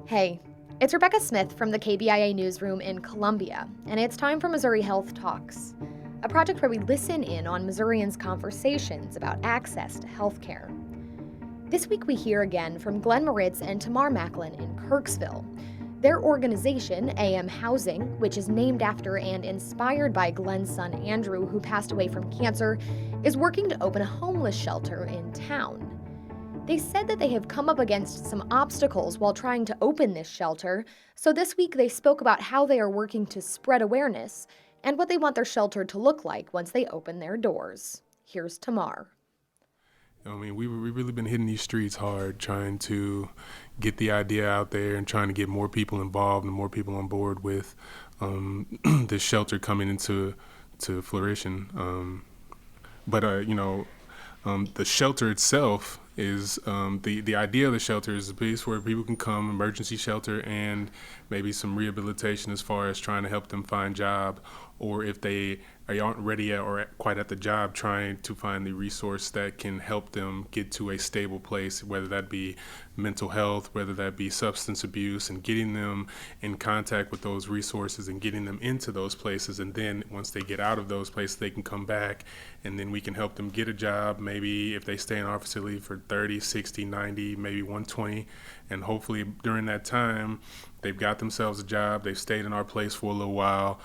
Hey, it's Rebecca Smith from the KBIA newsroom in Columbia, and it's time for Missouri Health Talks, a project where we listen in on Missourians' conversations about access to health care. This week we hear again from Glen, Moritz, and Tamarr Maclin in Kirksville. Their organization, AM Housing, which is named after and inspired by Glen's son Andrew, who passed away from cancer, is working to open a homeless shelter in town. They said that they have come up against some obstacles while trying to open this shelter, so this week they spoke about how they are working to spread awareness and what they want their shelter to look like once they open their doors. Here's Tamarr. I mean, we've really been hitting these streets hard, trying to get the idea out there and trying to get more people involved and more people on board with this shelter coming into fruition. The shelter itself is the idea of the shelter is a place where people can come, emergency shelter, and maybe some rehabilitation as far as trying to help them find job, or if they aren't ready yet or quite at the job, trying to find the resource that can help them get to a stable place, whether that be mental health, whether that be substance abuse, and getting them in contact with those resources and getting them into those places. And then once they get out of those places, they can come back, and then we can help them get a job, maybe if they stay in our facility for 30, 60, 90, maybe 120. And hopefully during that time, they've got themselves a job, they've stayed in our place for a little while.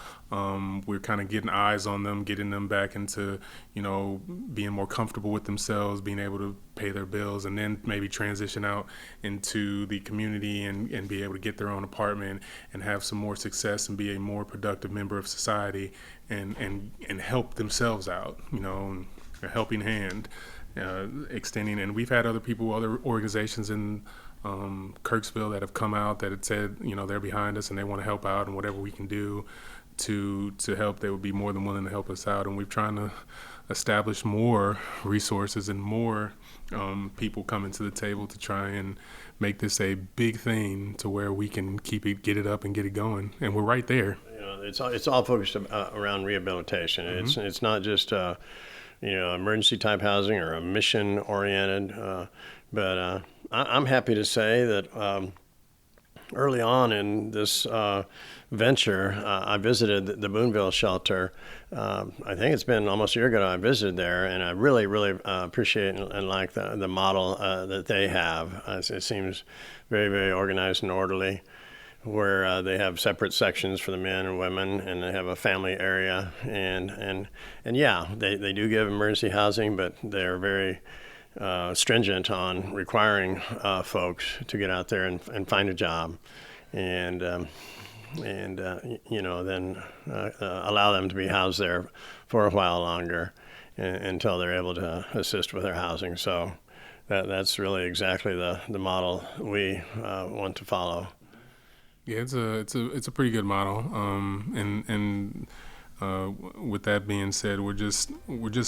We're kind of getting eyes on them, getting them back into, being more comfortable with themselves, being able to pay their bills, and then maybe transition out into the community and be able to get their own apartment and have some more success and be a more productive member of society and help themselves out, a helping hand extending. And we've had other organizations in Kirksville that have come out that had said, they're behind us and they want to help out, and whatever we can do to help, they would be more than willing to help us out. And we're trying to establish more resources and more people coming to the table to try and make this a big thing to where we can get it up and get it going. And we're right there. It's all focused around rehabilitation. Mm-hmm. It's not just emergency type housing or a mission oriented, but I'm happy to say that early on in this venture, I visited the Boonville shelter. I think it's been almost a year ago I visited there, and I really, really appreciate and like the model that they have. It seems very, very organized and orderly, where they have separate sections for the men and women, and they have a family area. And yeah, they do give emergency housing, but they're very stringent on requiring folks to get out there and find a job, and then allow them to be housed there for a while longer until they're able to assist with their housing. So that's really exactly the model we want to follow. Yeah, it's a pretty good model, and with that being said, we're just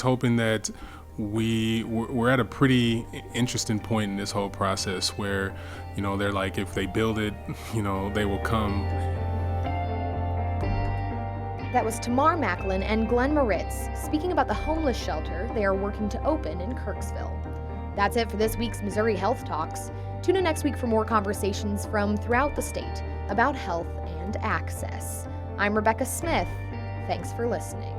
hoping that we're at a pretty interesting point in this whole process where, they're like, if they build it, they will come. That was Tamarr Maclin and Glen Moritz speaking about the homeless shelter they are working to open in Kirksville. That's it for this week's Missouri Health Talks. Tune in next week for more conversations from throughout the state about health and access. I'm Rebecca Smith. Thanks for listening.